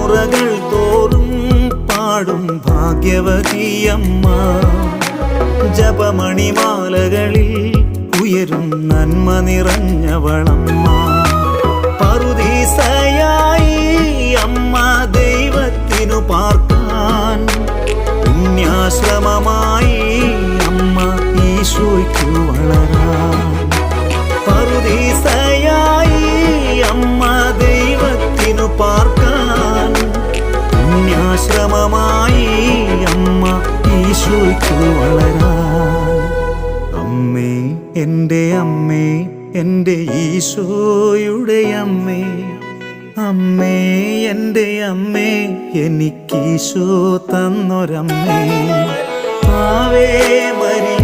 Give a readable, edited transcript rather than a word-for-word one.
തലമുറകൾ തോറും പാടും ഭാഗ്യവതിയമ്മ. ജപമണിമാലകളിൽ ഉയരും നന്മ നിറഞ്ഞവളമ്മ. പറുദീസയായി അമ്മ ദൈവത്തിനു പാർക്കാൻ, പുണ്യാശ്രമമായി അമ്മ ഈശോയ്ക്കു വളരാൻ. പറുദീസയായി അമ്മ ദൈവത്തിനു പാർക്കാൻ, പുണ്യാശ്രമമായി അമ്മ ഈശോയ്ക്കു വളരാൻ. അമ്മേ എൻ്റെ അമ്മേ, എൻ്റെ ഈശോയുടെ അമ്മേ, അമ്മേ എൻ്റെ അമ്മേ, എനിക്കീശോ തന്നൊരമ്മേ. Ave Maria